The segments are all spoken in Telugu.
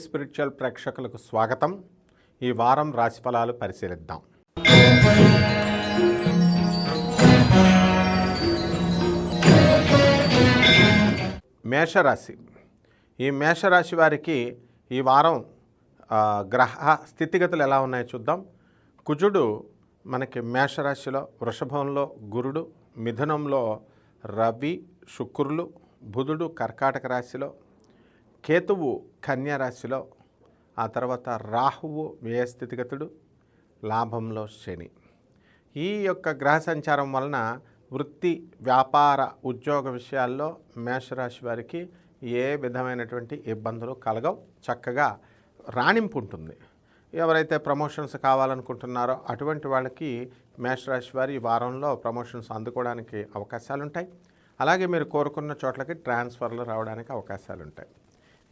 స్పిరిచువల్ ప్రేక్షకులకు స్వాగతం. ఈ వారం రాశిఫలాలు పరిశీలిద్దాం. మేషరాశి. ఈ మేషరాశి వారికి ఈ వారం గ్రహ స్థితిగతులు ఎలా ఉన్నాయో చూద్దాం. కుజుడు మనకి మేషరాశిలో, వృషభంలో గురుడు, మిథునంలో రవి శుక్రులు, బుధుడు కర్కాటక రాశిలో, కేతువు కన్యా రాశిలో, ఆ తర్వాత రాహువు వ్యయ స్థితిగతుడు, లాభంలో శని. ఈ యొక్క గ్రహ సంచారం వలన వృత్తి, వ్యాపార, ఉద్యోగ విషయాల్లో మేషరాశి వారికి ఏ విధమైనటువంటి ఇబ్బందులు కలగవు. చక్కగా రాణింపు ఉంటుంది. ఎవరైతే ప్రమోషన్స్ కావాలనుకుంటున్నారో అటువంటి వాళ్ళకి మేషరాశి వారి ఈ వారంలో ప్రమోషన్స్ అందుకోవడానికి అవకాశాలు ఉంటాయి. అలాగే మీరు కోరుకున్న చోట్లకి ట్రాన్స్ఫర్లు రావడానికి అవకాశాలు ఉంటాయి.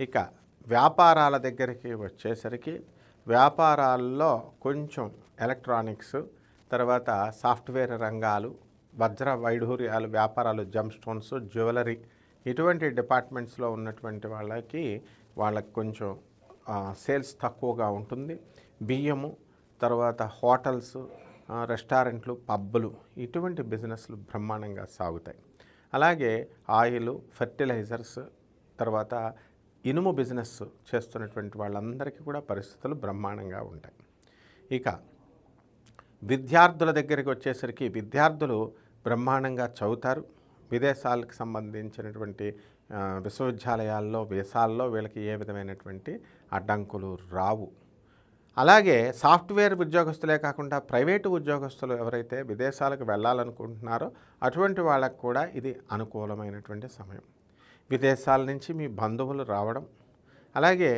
ఇక వ్యాపారాల దగ్గరికి వచ్చేసరికి వ్యాపారాల్లో కొంచెం ఎలక్ట్రానిక్స్, తర్వాత సాఫ్ట్వేర్ రంగాలు, వజ్ర వైఢూర్యాలు వ్యాపారాలు, జమ్ స్టోన్స్, జ్యువెలరీ ఇటువంటి డిపార్ట్మెంట్స్లో ఉన్నటువంటి వాళ్ళకి కొంచెం సేల్స్ తక్కువగా ఉంటుంది. బియ్యము, తర్వాత హోటల్స్, రెస్టారెంట్లు, పబ్బులు ఇటువంటి బిజినెస్లు బ్రహ్మాండంగా సాగుతాయి. అలాగే ఆయిల్, ఫెర్టిలైజర్స్, తర్వాత ఇనుము బిజినెస్ చేస్తున్నటువంటి వాళ్ళందరికీ కూడా పరిస్థితులు బ్రహ్మాండంగా ఉంటాయి. ఇక విద్యార్థుల దగ్గరికి వచ్చేసరికి విద్యార్థులు బ్రహ్మాండంగా చదువుతారు. విదేశాలకు సంబంధించినటువంటి విశ్వవిద్యాలయాల్లో, వీసాల్లో వీళ్ళకి ఏ విధమైనటువంటి అడ్డంకులు రావు. అలాగే సాఫ్ట్వేర్ ఉద్యోగస్తులే కాకుండా ప్రైవేటు ఉద్యోగస్తులు ఎవరైతే విదేశాలకు వెళ్ళాలనుకుంటున్నారో అటువంటి వాళ్ళకు కూడా ఇది అనుకూలమైనటువంటి సమయం. విదేశాల నుంచి మీ బంధువులు రావడం, అలాగే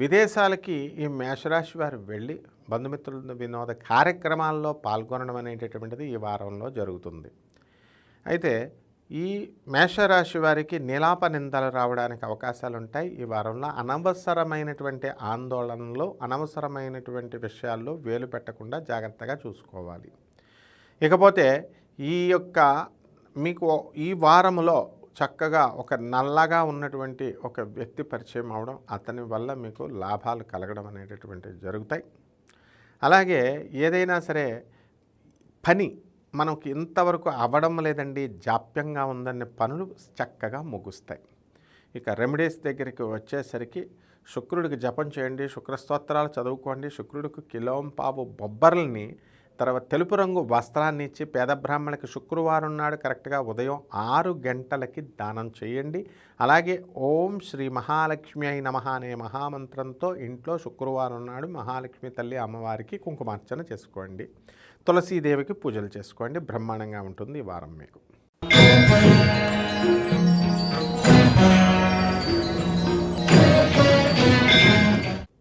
విదేశాలకి ఈ మేషరాశి వారు వెళ్ళి బంధుమిత్రుల వినోద కార్యక్రమాల్లో పాల్గొనడం అనేటటువంటిది ఈ వారంలో జరుగుతుంది. అయితే ఈ మేషరాశి వారికి నీలాప నిందలు రావడానికి అవకాశాలు ఉంటాయి. ఈ వారంలో అనవసరమైనటువంటి ఆందోళనలు, అనవసరమైనటువంటి విషయాల్లో వేలు పెట్టకుండా జాగ్రత్తగా చూసుకోవాలి. ఇకపోతే మీకు ఈ వారములో చక్కగా ఒక నల్లగా ఉన్నటువంటి ఒక వ్యక్తి పరిచయం అవడం, అతని వల్ల మీకు లాభాలు కలగడం అనేటటువంటివి జరుగుతాయి. అలాగే ఏదైనా సరే పని మనకి ఇంతవరకు అవ్వడం లేదండి, జాప్యంగా ఉందనే పనులు చక్కగా ముగుస్తాయి. ఇక రెమెడీస్ దగ్గరికి వచ్చేసరికి శుక్రుడికి జపం చేయండి, శుక్ర స్తోత్రాలు చదువుకోండి. శుక్రుడికి కిలోంపావు బొబ్బర్లని, తర్వాత తెలుపు రంగు వస్త్రాన్ని ఇచ్చి పేద బ్రాహ్మణులకి శుక్రవారం నాడు కరెక్ట్గా ఉదయం 6 గంటలకి దానం చేయండి. అలాగే ఓం శ్రీ మహాలక్ష్మి అయి నమః అనే మహామంత్రంతో ఇంట్లో శుక్రవారం నాడు మహాలక్ష్మి తల్లి అమ్మవారికి కుంకుమార్చన చేసుకోండి. తులసీదేవికి పూజలు చేసుకోండి. బ్రహ్మాండంగా ఉంటుంది ఈ వారం మీకు.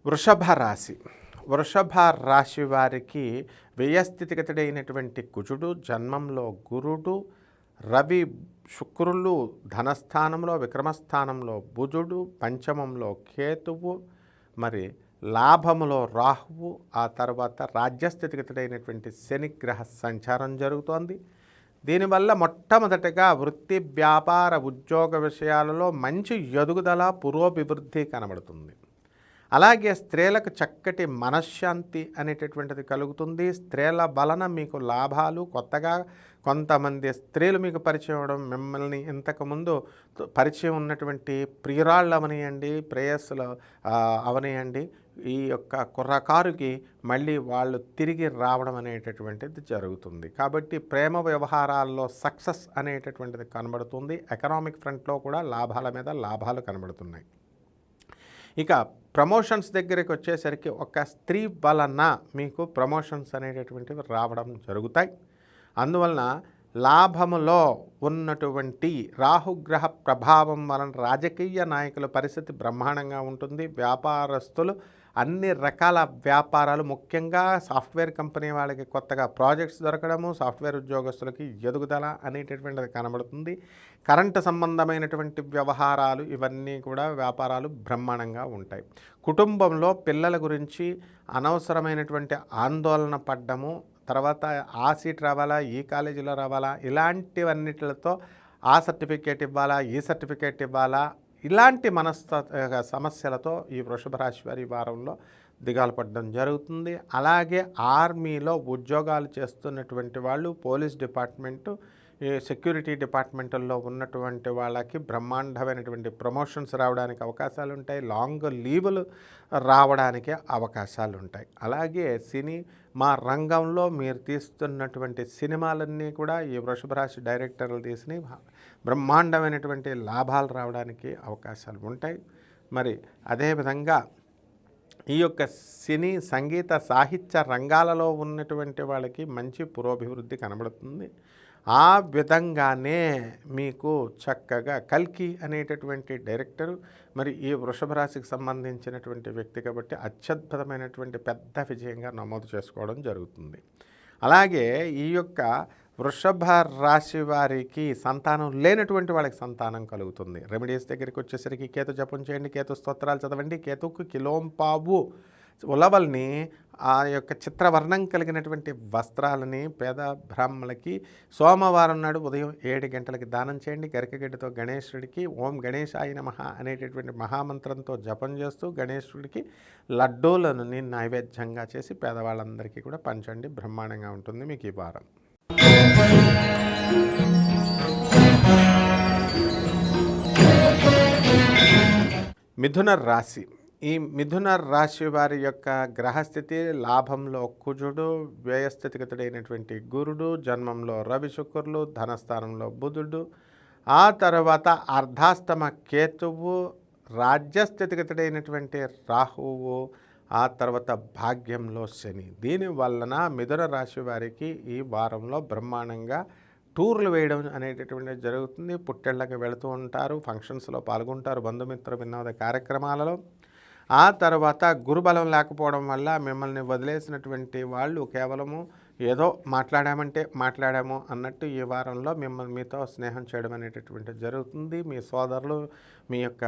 వృషభ రాశి. వృషభ రాశి వారికి వ్యయస్థితిగతుడైనటువంటి కుజుడు, జన్మంలో గురుడు, రవి శుక్రులు ధనస్థానంలో, విక్రమస్థానంలో బుధుడు, పంచమంలో కేతువు, మరి లాభములో రాహువు, ఆ తర్వాత రాజ్యస్థితిగతుడైనటువంటి శనిగ్రహ సంచారం జరుగుతోంది. దీనివల్ల మొట్టమొదటగా వృత్తి, వ్యాపార, ఉద్యోగ విషయాలలో మంచి ఎదుగుదల, పురోభివృద్ధి కనబడుతుంది. అలాగే స్త్రీలకు చక్కటి మనశ్శాంతి అనేటటువంటిది కలుగుతుంది. స్త్రీల వలన మీకు లాభాలు, కొత్తగా కొంతమంది స్త్రీలు మీకు పరిచయం అవ్వడం, మిమ్మల్ని ఇంతకుముందు పరిచయం ఉన్నటువంటి ప్రియురాళ్ళు అవనియండి, ప్రేయస్సులు అవనియండి, ఈ యొక్క కుర్రకారుకి మళ్ళీ వాళ్ళు తిరిగి రావడం అనేటటువంటిది జరుగుతుంది. కాబట్టి ప్రేమ వ్యవహారాల్లో సక్సెస్ అనేటటువంటిది కనబడుతుంది. ఎకనామిక్ ఫ్రంట్లో కూడా లాభాల మీద లాభాలు కనబడుతున్నాయి. ఇక ప్రమోషన్స్ దగ్గరికి వచ్చేసరికి ఒక స్త్రీ వలన మీకు ప్రమోషన్స్ అనేటటువంటివి రావడం జరుగుతాయి. అందువలన లాభములో ఉన్నటువంటి రాహుగ్రహ ప్రభావం వలన రాజకీయ నాయకుల పరిస్థితి బ్రహ్మాండంగా ఉంటుంది. వ్యాపారస్తులు అన్ని రకాల వ్యాపారాలు, ముఖ్యంగా సాఫ్ట్వేర్ కంపెనీ వాళ్ళకి కొత్తగా ప్రాజెక్ట్స్ దొరకడము, సాఫ్ట్వేర్ ఉద్యోగస్తులకి ఎదుగుదల అనేటటువంటిది కనబడుతుంది. కరెంటు సంబంధమైనటువంటి వ్యవహారాలు ఇవన్నీ కూడా వ్యాపారాలు బ్రహ్మాండంగా ఉంటాయి. కుటుంబంలో పిల్లల గురించి అనవసరమైనటువంటి ఆందోళన పడ్డము, తర్వాత ఆ సీట్ రావాలా, ఈ కాలేజీలో రావాలా, ఇలాంటివన్నిటితో ఆ సర్టిఫికేట్ ఇవ్వాలా, ఈ సర్టిఫికేట్ ఇవ్వాలా, ఇలాంటి సమస్యలతో ఈ వృషభ రాశి వారి ఈ వారంలో దిగాలు పడడం జరుగుతుంది. అలాగే ఆర్మీలో ఉద్యోగాలు చేస్తున్నటువంటి వాళ్ళు, పోలీస్ డిపార్ట్మెంటు, ఈ సెక్యూరిటీ డిపార్ట్మెంట్లో ఉన్నటువంటి వాళ్ళకి బ్రహ్మాండమైనటువంటి ప్రమోషన్స్ రావడానికి అవకాశాలు ఉంటాయి. లాంగ్ లీవులు రావడానికి అవకాశాలు ఉంటాయి. అలాగే మా రంగంలో మీరు తీస్తున్నటువంటి సినిమాలన్నీ కూడా ఈ వృషభ రాశి డైరెక్టర్లు తీసినవి బ్రహ్మాండమైనటువంటి లాభాలు రావడానికి అవకాశాలు ఉంటాయి. మరి అదేవిధంగా ఈ యొక్క సినీ, సంగీత, సాహిత్య రంగాలలో ఉన్నటువంటి వాళ్ళకి మంచి పురోభివృద్ధి కనబడుతుంది. ఆ విధంగానే మీకు చక్కగా కల్కి అనేటటువంటి డైరెక్టరు మరి ఈ వృషభ రాశికి సంబంధించినటువంటి వ్యక్తి కాబట్టి అత్యద్భుతమైనటువంటి పెద్ద విజయంగా నమోదు చేసుకోవడం జరుగుతుంది. అలాగే ఈ యొక్క వృషభ రాశి వారికి సంతానం లేనటువంటి వాళ్ళకి సంతానం కలుగుతుంది. రెమెడీస్ దగ్గరికి వచ్చేసరికి కేతు జపం చేయండి, కేతు స్తోత్రాలు చదవండి, కేతుకు కిలోంపావు ఉలవల్ని ఆ యొక్క చిత్రవర్ణం కలిగినటువంటి వస్త్రాలని పేద బ్రాహ్మణులకి సోమవారం నాడు ఉదయం 7 గంటలకి దానం చేయండి. గరికగడ్డతో గణేశుడికి ఓం గణేశాయ నమః అనేటటువంటి మహామంత్రంతో జపం చేస్తూ గణేశుడికి లడ్డూలను నైవేద్యంగా చేసి పేదవాళ్ళందరికీ కూడా పంచండి. బ్రహ్మాండంగా ఉంటుంది మీకు ఈ వారం. మిథున రాశి. ఈ మిథున రాశి వారి యొక్క గ్రహస్థితి లాభంలో కుజుడు, వ్యయస్థితిగతుడైనటువంటి గురుడు, జన్మంలో రవి శుక్రులు, ధనస్థానంలో బుధుడు, ఆ తర్వాత అర్ధాష్టమ కేతువు, రాజ్యస్థితిగతుడైనటువంటి రాహువు, ఆ తర్వాత భాగ్యంలో శని. దీని వలన మిథున రాశి వారికి ఈ వారంలో బ్రహ్మాండంగా టూర్లు వేయడం అనేటటువంటిది జరుగుతుంది. పుట్టెళ్ళకి వెళుతూ ఉంటారు, ఫంక్షన్స్లో పాల్గొంటారు, బంధుమిత్ర వినోద కార్యక్రమాలలో. ఆ తర్వాత గురుబలం లేకపోవడం వల్ల మిమ్మల్ని వదిలేసినటువంటి వాళ్ళు కేవలము ఏదో మాట్లాడాము అన్నట్టు ఈ వారంలో మీతో స్నేహం చేయడం అనేటటువంటిది జరుగుతుంది. మీ సోదరులు, మీ యొక్క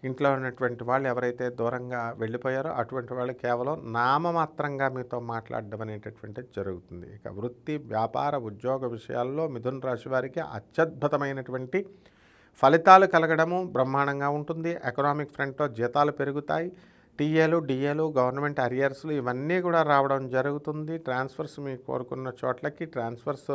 ఇంట్లో ఉన్నటువంటి వాళ్ళు ఎవరైతే దూరంగా వెళ్ళిపోయారో అటువంటి వాళ్ళు కేవలం నామమాత్రంగా మీతో మాట్లాడడం అనేటటువంటిది జరుగుతుంది. ఇక వృత్తి, వ్యాపార, ఉద్యోగ విషయాల్లో మిథున రాశి వారికి అత్యద్భుతమైనటువంటి ఫలితాలు కలగడము బ్రహ్మాండంగా ఉంటుంది. ఎకనామిక్ ఫ్రంట్లో జీతాలు పెరుగుతాయి. టీఏలు, డిఏలు, గవర్నమెంట్ అరియర్స్లు ఇవన్నీ కూడా రావడం జరుగుతుంది. ట్రాన్స్ఫర్స్ మీకు కోరుకున్న చోట్లకి ట్రాన్స్ఫర్స్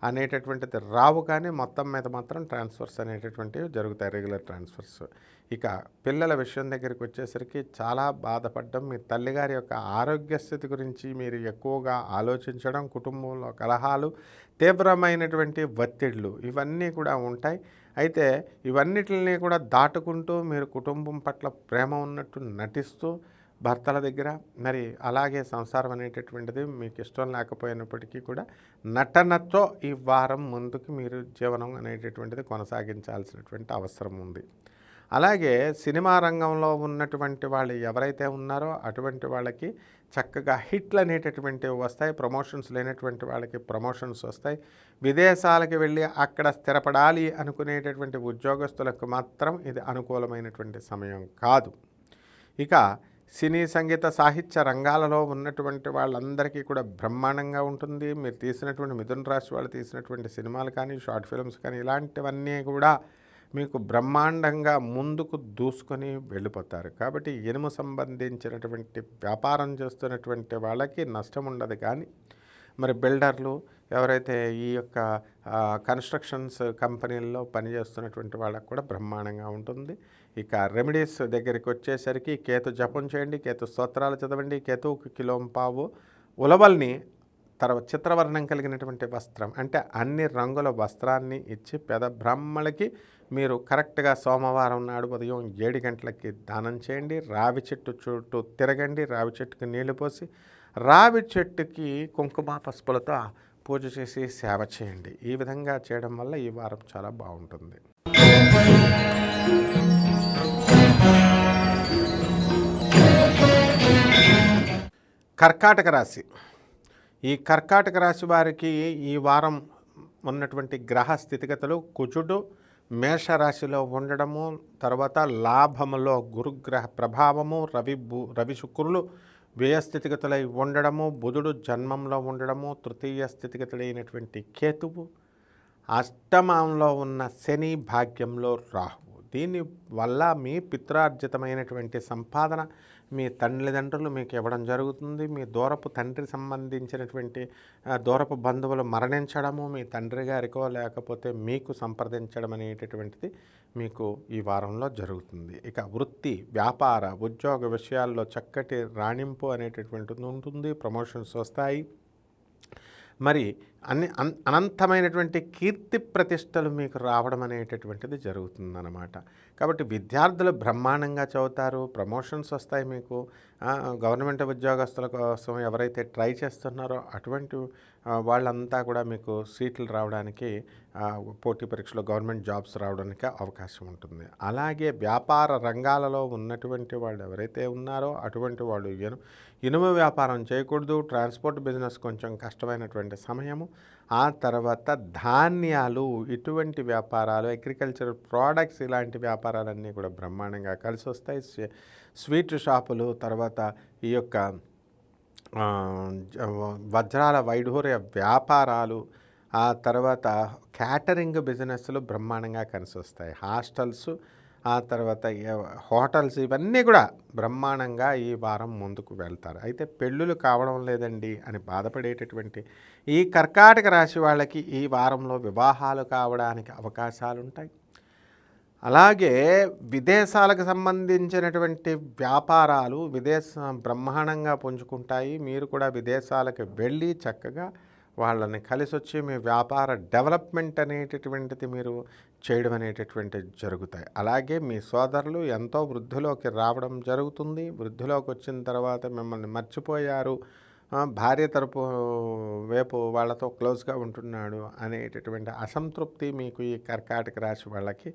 అనేటటువంటిది రావు, కానీ మొత్తం మీద మాత్రం ట్రాన్స్ఫర్స్ అనేటటువంటివి జరుగుతాయి, రెగ్యులర్ ట్రాన్స్ఫర్స్. ఇక పిల్లల విషయం దగ్గరికి వచ్చేసరికి చాలా బాధపడడం, మీ తల్లిగారి యొక్క ఆరోగ్య స్థితి గురించి మీరు ఎక్కువగా ఆలోచించడం, కుటుంబంలో కలహాలు, తీవ్రమైనటువంటి ఒత్తిళ్లు ఇవన్నీ కూడా ఉంటాయి. అయితే ఇవన్నిటిని కూడా దాటుకుంటూ మీరు కుటుంబం పట్ల ప్రేమ ఉన్నట్టు నటిస్తూ భర్తల దగ్గర మరి అలాగే సంసారం అనేటటువంటిది మీకు ఇష్టం లేకపోయినప్పటికీ కూడా నటనతో ఈ వారం ముందుకు మీరు జీవనం అనేటటువంటిది కొనసాగించాల్సినటువంటి అవసరం ఉంది. అలాగే సినిమా రంగంలో ఉన్నటువంటి వాళ్ళు ఎవరైతే ఉన్నారో అటువంటి వాళ్ళకి చక్కగా హిట్లు అనేటటువంటివి వస్తాయి. ప్రమోషన్స్ లేనటువంటి వాళ్ళకి ప్రమోషన్స్ వస్తాయి. విదేశాలకు వెళ్ళి అక్కడ స్థిరపడాలి అనుకునేటటువంటి ఉద్యోగస్తులకు మాత్రం ఇది అనుకూలమైనటువంటి సమయం కాదు. ఇక సినీ, సంగీత, సాహిత్య రంగాలలో ఉన్నటువంటి వాళ్ళందరికీ కూడా బ్రహ్మాండంగా ఉంటుంది. మీరు తీసినటువంటి మిథున రాశి వాళ్ళు తీసినటువంటి సినిమాలు కానీ, షార్ట్ ఫిల్మ్స్ కానీ ఇలాంటివన్నీ కూడా మీకు బ్రహ్మాండంగా ముందుకు దూసుకొని వెళ్ళిపోతారు. కాబట్టి ఇనుము సంబంధించినటువంటి వ్యాపారం చేస్తున్నటువంటి వాళ్ళకి నష్టం ఉండదు. కానీ మరి బిల్డర్లు ఎవరైతే ఈ యొక్క కన్స్ట్రక్షన్స్ కంపెనీల్లో పనిచేస్తున్నటువంటి వాళ్ళకు కూడా బ్రహ్మాండంగా ఉంటుంది. ఇక రెమెడీస్ దగ్గరికి వచ్చేసరికి కేతు జపం చేయండి, కేతు స్తోత్రాలు చదవండి, కేతువుకి కిలోంపావు ఉలవల్ని తర్వాత చిత్రవర్ణం కలిగినటువంటి వస్త్రం అంటే అన్ని రంగుల వస్త్రాన్ని ఇచ్చి పేద బ్రాహ్మణులకి మీరు కరెక్ట్గా సోమవారం నాడు ఉదయం 7 గంటలకి దానం చేయండి. రావి చెట్టు చుట్టూ తిరగండి, రావి చెట్టుకి నీళ్లు పోసి రావి చెట్టుకి కుంకుమ పసుపులతో పూజ చేసి సేవ చేయండి. ఈ విధంగా చేయడం వల్ల ఈ వారం చాలా బాగుంటుంది. కర్కాటక రాశి. ఈ కర్కాటక రాశి వారికి ఈ వారం ఉన్నటువంటి గ్రహ స్థితిగతులు కుజుడు మేషరాశిలో ఉండడము, తర్వాత లాభములో గురుగ్రహ ప్రభావము, రవి శుక్రులు వ్యయస్థితిగతులై ఉండడము, బుధుడు జన్మంలో ఉండడము, తృతీయ స్థితిగతులైనటువంటి కేతువు, అష్టమంలో ఉన్న శని, భాగ్యంలో రాహువు. దీని వల్ల మీ పిత్రార్జితమైనటువంటి సంపాదన మీ తల్లిదండ్రులు మీకు ఇవ్వడం జరుగుతుంది. మీ దూరపు తండ్రి సంబంధించినటువంటి దూరపు బంధువులు మరణించడము, మీ తండ్రి గారికో లేకపోతే మీకు సంప్రదించడం అనేటటువంటిది మీకు ఈ వారంలో జరుగుతుంది. ఇక వృత్తి, వ్యాపార, ఉద్యోగ విషయాల్లో చక్కటి రాణింపు అనేటటువంటిది ఉంటుంది. ప్రమోషన్స్ వస్తాయి. మరి అనంతమైనటువంటి కీర్తి ప్రతిష్టలు మీకు రావడం అనేటటువంటిది జరుగుతుందన్నమాట. కాబట్టి విద్యార్థులు బ్రహ్మాండంగా చదువుతారు, ప్రమోషన్స్ వస్తాయి మీకు. గవర్నమెంట్ ఉద్యోగస్తుల కోసం ఎవరైతే ట్రై చేస్తున్నారో అటువంటి వాళ్ళంతా కూడా మీకు సీట్లు రావడానికి, పోటీ పరీక్షలో గవర్నమెంట్ జాబ్స్ రావడానికి అవకాశం ఉంటుంది. అలాగే వ్యాపార రంగాలలో ఉన్నటువంటి వాళ్ళు ఎవరైతే ఉన్నారో అటువంటి వాళ్ళు ఇనుము వ్యాపారం చేయకూడదు. ట్రాన్స్పోర్ట్ బిజినెస్ కొంచెం కష్టమైనటువంటి సమయము. ఆ తర్వాత ధాన్యాలు, ఇటువంటి వ్యాపారాలు, అగ్రికల్చర్ ప్రోడక్ట్స్, ఇలాంటి వ్యాపారాలన్నీ కూడా బ్రహ్మాండంగా కలిసి వస్తాయి. స్వీట్ షాపులు, తర్వాత ఈ యొక్క వజ్రాల వైఢూర్య వ్యాపారాలు, ఆ తర్వాత క్యాటరింగ్ బిజినెస్లు బ్రహ్మాండంగా కలిసి వస్తాయి. హాస్టల్స్, ఆ తర్వాత హోటల్స్, ఇవన్నీ కూడా బ్రహ్మాండంగా ఈ వారం ముందుకు వెళ్తారు. అయితే పెళ్ళిళ్ళు కావడం లేదండి అని బాధపడేటటువంటి ఈ కర్కాటక రాశి వాళ్ళకి ఈ వారంలో వివాహాలు కావడానికి అవకాశాలు ఉంటాయి. అలాగే విదేశాలకు సంబంధించినటువంటి వ్యాపారాలు బ్రహ్మాండంగా పుంజుకుంటాయి. మీరు కూడా విదేశాలకు వెళ్ళి చక్కగా వాళ్ళని కలిసి వచ్చి మీ వ్యాపార డెవలప్మెంట్ అనేటటువంటిది మీరు చేయడం అనేటటువంటిది జరుగుతాయి. అలాగే మీ సోదరులు ఎంతో వృద్ధిలోకి రావడం జరుగుతుంది. వృద్ధిలోకి వచ్చిన తర్వాత మిమ్మల్ని మర్చిపోయారు, భార్య తరపు వైపు వాళ్ళతో క్లోజ్గా ఉంటున్నాడు అనేటటువంటి అసంతృప్తి మీకు ఈ కర్కాటక రాశి వాళ్ళకి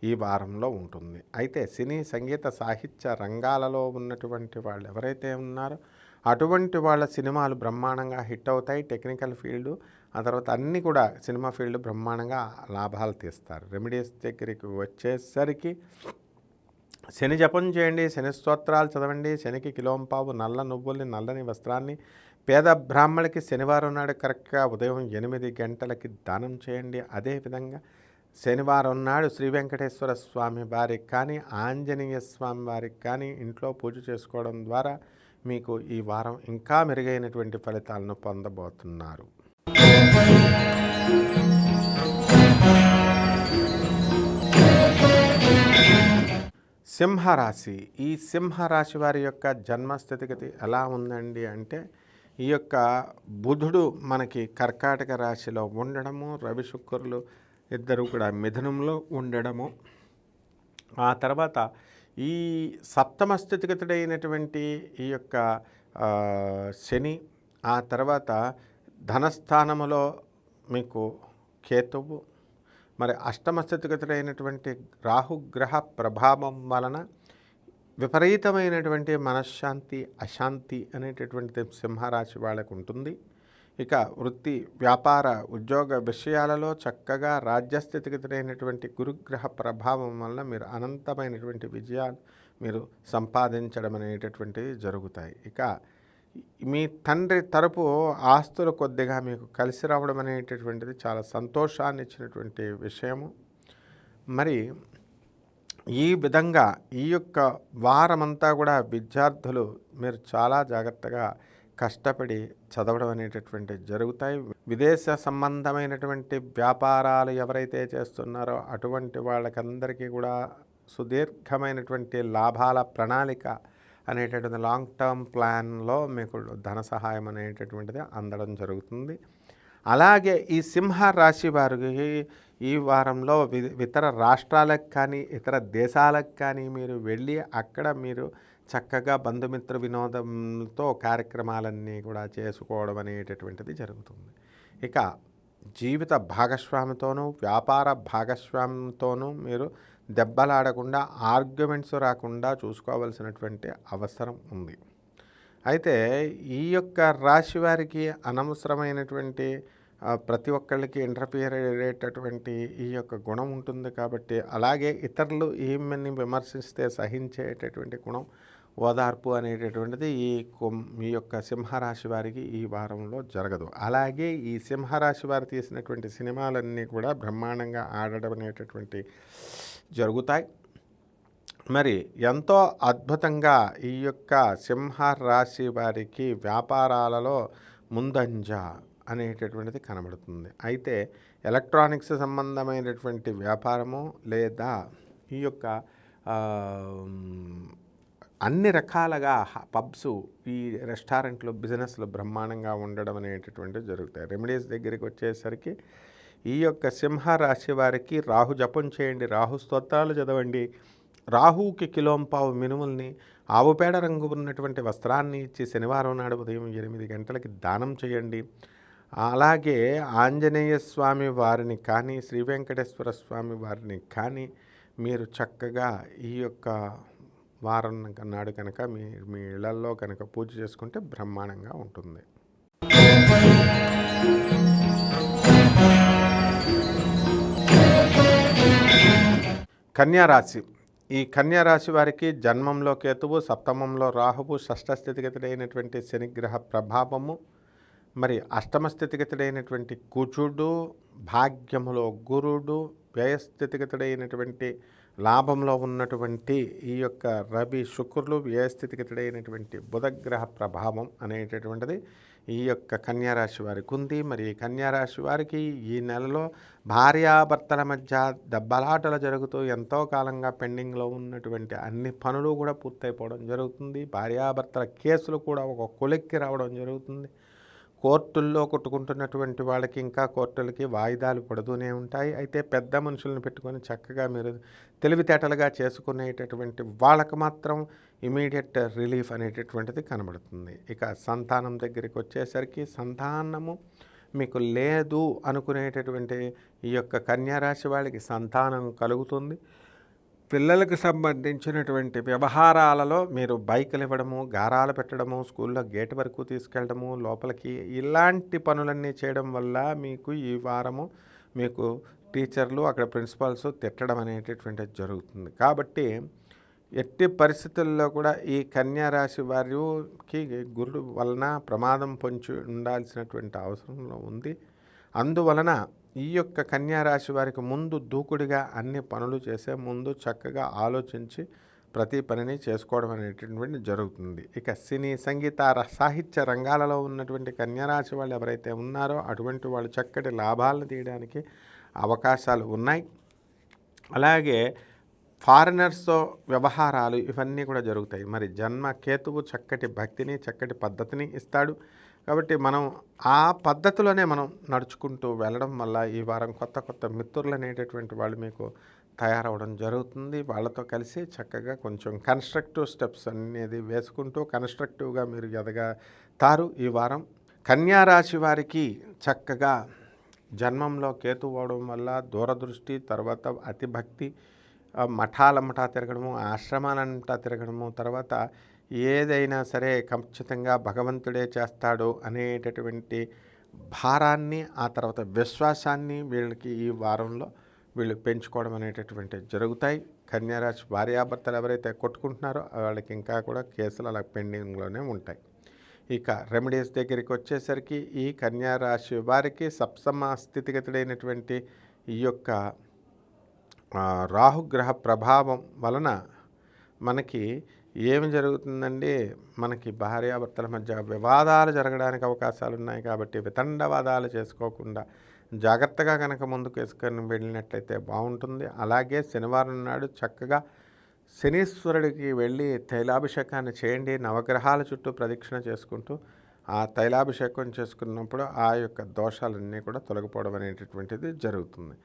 ఈ వారంలో ఉంటుంది. అయితే సినీ, సంగీత, సాహిత్య రంగాలలో ఉన్నటువంటి వాళ్ళు ఎవరైతే ఉన్నారో అటువంటి వాళ్ళ సినిమాలు బ్రహ్మాండంగా హిట్ అవుతాయి. టెక్నికల్ ఫీల్డు, ఆ తర్వాత అన్నీ కూడా సినిమా ఫీల్డ్ బ్రహ్మాండంగా లాభాలు తీస్తారు. రెమెడీస్ దగ్గరికి వచ్చేసరికి శని జపం చేయండి, శని స్తోత్రాలు చదవండి, శనికి కిలోంపావు నల్ల నువ్వుల్ని, నల్లని వస్త్రాన్ని పేద బ్రాహ్మణులకి శనివారం నాడు కరెక్ట్గా ఉదయం 8 గంటలకి దానం చేయండి. అదేవిధంగా శనివారం నాడు శ్రీ వెంకటేశ్వర స్వామి వారికి కానీ, ఆంజనేయ స్వామి వారికి కానీ ఇంట్లో పూజ చేసుకోవడం ద్వారా మీకు ఈ వారం ఇంకా మెరుగైనటువంటి ఫలితాలను పొందబోతున్నారు. సింహరాశి. ఈ సింహరాశి వారి యొక్క జన్మస్థితిగతి ఎలా ఉందండి అంటే, ఈ యొక్క బుధుడు మనకి కర్కాటక రాశిలో ఉండడము, రవి శుక్రులు ఇద్దరు కూడా మిథునంలో ఉండడము, ఆ తర్వాత ఈ సప్తమ స్థితిగతుడైనటువంటి ఈ యొక్క శని, ఆ తర్వాత ధనస్థానములో మీకు కేతువు, మరి అష్టమ స్థితిగతుడైనటువంటి రాహుగ్రహ ప్రభావం వలన విపరీతమైనటువంటి మనశ్శాంతి, అశాంతి అనేటటువంటిది సింహరాశి వాళ్ళకు ఉంటుంది. ఇక వృత్తి, వ్యాపార, ఉద్యోగ విషయాలలో చక్కగా రాజ్యస్థితిగతుడైనటువంటి గురుగ్రహ ప్రభావం వలన మీరు అనంతమైనటువంటి విజయాలు మీరు సంపాదించడం అనేటటువంటివి జరుగుతాయి. ఇక మీ తండ్రి తరపు ఆస్తులు కొద్దిగా మీకు కలిసి రావడం అనేటటువంటిది చాలా సంతోషాన్ని ఇచ్చినటువంటి విషయము. మరి ఈ విధంగా ఈ యొక్క వారమంతా కూడా విద్యార్థులు మీరు చాలా జాగ్రత్తగా కష్టపడి చదవడం అనేటటువంటివి జరుగుతాయి. విదేశ సంబంధమైనటువంటి వ్యాపారాలు ఎవరైతే చేస్తున్నారో అటువంటి వాళ్ళకందరికీ కూడా సుదీర్ఘమైనటువంటి లాభాల ప్రణాళిక అనేటటువంటి లాంగ్ టర్మ్ ప్లాన్లో మీకు ధన సహాయం అనేటటువంటిది అందడం జరుగుతుంది. అలాగే ఈ సింహ రాశి వారికి ఈ వారంలో ఇతర రాష్ట్రాలకు కానీ ఇతర దేశాలకు కానీ మీరు వెళ్ళి అక్కడ మీరు చక్కగా బంధుమిత్ర వినోదంతో కార్యక్రమాలన్నీ కూడా చేసుకోవడం అనేటటువంటిది జరుగుతుంది. ఇక జీవిత భాగస్వామితోనూ వ్యాపార భాగస్వామితోనూ మీరు దెబ్బలాడకుండా, ఆర్గ్యుమెంట్స్ రాకుండా చూసుకోవాల్సినటువంటి అవసరం ఉంది. అయితే ఈ యొక్క రాశి వారికి అనవసరమైనటువంటి ప్రతి ఒక్కళ్ళకి ఇంటర్ఫియర్ అయ్యేటటువంటి ఈ యొక్క గుణం ఉంటుంది. కాబట్టి అలాగే ఇతరులు ఈమెని విమర్శిస్తే సహించేటటువంటి గుణం, ఓదార్పు అనేటటువంటిది ఈ యొక్క సింహరాశి వారికి ఈ వారంలో జరగదు. అలాగే ఈ సింహరాశి వారు తీసినటువంటి సినిమాలన్నీ కూడా బ్రహ్మాండంగా ఆడడం అనేటటువంటి జరుగుతాయి. మరి ఎంతో అద్భుతంగా ఈ యొక్క సింహ రాశి వారికి వ్యాపారాలలో ముందంజ అనేటటువంటిది కనబడుతుంది. అయితే ఎలక్ట్రానిక్స్ సంబంధమైనటువంటి వ్యాపారము లేదా ఈ యొక్క అన్ని రకాలుగా పబ్స్, ఈ రెస్టారెంట్లు, బిజినెస్లు బ్రహ్మాండంగా ఉండడం అనేటటువంటివి జరుగుతాయి. రెమెడీస్ దగ్గరికి వచ్చేసరికి ఈ యొక్క సింహ రాశి వారికి రాహు జపం చేయండి, రాహు స్తోత్రాలు చదవండి, రాహువుకి కిలోంపావు మినుముల్ని, ఆవు పేడ రంగు ఉన్నటువంటి వస్త్రాన్ని ఇచ్చి శనివారం నాడు ఉదయం 8 గంటలకి దానం చేయండి. అలాగే ఆంజనేయ స్వామి వారిని కానీ, శ్రీ వెంకటేశ్వర స్వామి వారిని కానీ మీరు చక్కగా ఈ యొక్క వారం నాడు కనుక మీ ఇళ్లల్లో కనుక పూజ చేసుకుంటే బ్రహ్మాండంగా ఉంటుంది. కన్యారాశి. ఈ కన్యారాశి వారికి జన్మంలో కేతువు, సప్తమంలో రాహువు, షష్ఠ స్థితిగతుడైనటువంటి శనిగ్రహ ప్రభావము, మరి అష్టమ స్థితిగతుడైనటువంటి కుజుడు, భాగ్యములో గురుడు, వ్యయస్థితిగతుడైనటువంటి లాభంలో ఉన్నటువంటి ఈ యొక్క రవి, శుక్రులు, వ్యయస్థితిగతుడైనటువంటి బుధగ్రహ ప్రభావం అనేటటువంటిది ఈ యొక్క కన్యారాశి వారికి ఉంది. మరి ఈ కన్యారాశి వారికి ఈ నెలలో భార్యాభర్తల మధ్య దెబ్బలాటలు జరుగుతూ ఎంతో కాలంగా పెండింగ్లో ఉన్నటువంటి అన్ని పనులు కూడా పూర్తయిపోవడం జరుగుతుంది. భార్యాభర్తల కేసులు కూడా ఒక కొలిక్కి రావడం జరుగుతుంది. కోర్టుల్లో కొట్టుకుంటున్నటువంటి వాళ్ళకి ఇంకా కోర్టులకి వాయిదాలు పడుతూనే ఉంటాయి. అయితే పెద్ద మనుషులను పెట్టుకొని చక్కగా మీరు తెలివితేటలుగా చేసుకునేటటువంటి వాళ్ళకు మాత్రం ఇమీడియట్ రిలీఫ్ అనేటటువంటిది కనబడుతుంది. ఇక సంతానం దగ్గరికి వచ్చేసరికి సంతానము మీకు లేదు అనుకునేటటువంటి ఈ యొక్క కన్యారాశి వాళ్ళకి సంతానం కలుగుతుంది. పిల్లలకు సంబంధించినటువంటి వ్యవహారాలలో మీరు బైకులు ఇవ్వడము, గారాలు పెట్టడము, స్కూల్లో గేట్ వరకు తీసుకెళ్ళడము, లోపలికి ఇలాంటి పనులన్నీ చేయడం వల్ల మీకు ఈ వారము మీకు టీచర్లు, అక్కడ ప్రిన్సిపాల్స్ తిట్టడం అనేటటువంటిది జరుగుతుంది. కాబట్టి ఎట్టి పరిస్థితుల్లో కూడా ఈ కన్యారాశి వారికి గురుడు వలన ప్రమాదం పొంచి ఉండాల్సినటువంటి అవసరంలో ఉంది. అందువలన ఈ యొక్క కన్యారాశి వారికి ముందు దూకుడిగా అన్ని పనులు చేసే ముందు చక్కగా ఆలోచించి ప్రతి పనిని చేసుకోవడం అనేటటువంటి జరుగుతుంది. ఇక సినీ, సంగీత, సాహిత్య రంగాలలో ఉన్నటువంటి కన్యారాశి వాళ్ళు ఎవరైతే ఉన్నారో అటువంటి వాళ్ళు చక్కటి లాభాలను తీయడానికి అవకాశాలు ఉన్నాయి. అలాగే ఫారినర్స్తో వ్యవహారాలు ఇవన్నీ కూడా జరుగుతాయి. మరి జన్మ కేతువు చక్కటి భక్తిని, చక్కటి పద్ధతిని ఇస్తాడు. కాబట్టి మనం ఆ పద్ధతిలోనే మనం నడుచుకుంటూ వెళ్ళడం వల్ల ఈ వారం కొత్త కొత్త మిత్రులు అనేటటువంటి వాళ్ళు మీకు తయారవడం జరుగుతుంది. వాళ్ళతో కలిసి చక్కగా కొంచెం కన్స్ట్రక్టివ్ స్టెప్స్ అనేది వేసుకుంటూ కన్స్ట్రక్టివ్గా మీరు ఎదగతారు. ఈ వారం కన్యారాశి వారికి చక్కగా జన్మంలో కేతు అవడం వల్ల దూరదృష్టి, తర్వాత అతిభక్తి, మఠాలంటా తిరగడము, ఆశ్రమాలంటా తిరగడము, తర్వాత ఏదైనా సరే ఖచ్చితంగా భగవంతుడే చేస్తాడు అనేటటువంటి భారాన్ని, ఆ తర్వాత విశ్వాసాన్ని వీళ్ళకి ఈ వారంలో వీళ్ళు పెంచుకోవడం అనేటటువంటి జరుగుతాయి. కన్యారాశి భార్యాభర్తలు ఎవరైతే కొట్టుకుంటున్నారో వాళ్ళకి ఇంకా కూడా కేసులు అలా పెండింగ్లోనే ఉంటాయి. ఇక రెమెడీస్ దగ్గరికి వచ్చేసరికి ఈ కన్యారాశి వారికి సప్తమ స్థితిగతుడైనటువంటి ఈ యొక్క రాహుగ్రహ ప్రభావం వలన మనకి ఏమి జరుగుతుందండి, మనకి భార్యాభర్తల మధ్య వివాదాలు జరగడానికి అవకాశాలు ఉన్నాయి. కాబట్టి వితండవాదాలు చేసుకోకుండా జాగ్రత్తగా కనుక ముందుకు వేసుకొని వెళ్ళినట్లయితే బాగుంటుంది. అలాగే శనివారం నాడు చక్కగా శనీశ్వరుడికి వెళ్ళి తైలాభిషేకాన్ని చేయండి. నవగ్రహాల చుట్టూ ప్రదక్షిణ చేసుకుంటూ ఆ తైలాభిషేకం చేసుకున్నప్పుడు ఆ యొక్క దోషాలన్నీ కూడా తొలగిపోవడం అనేటటువంటిది జరుగుతుంది.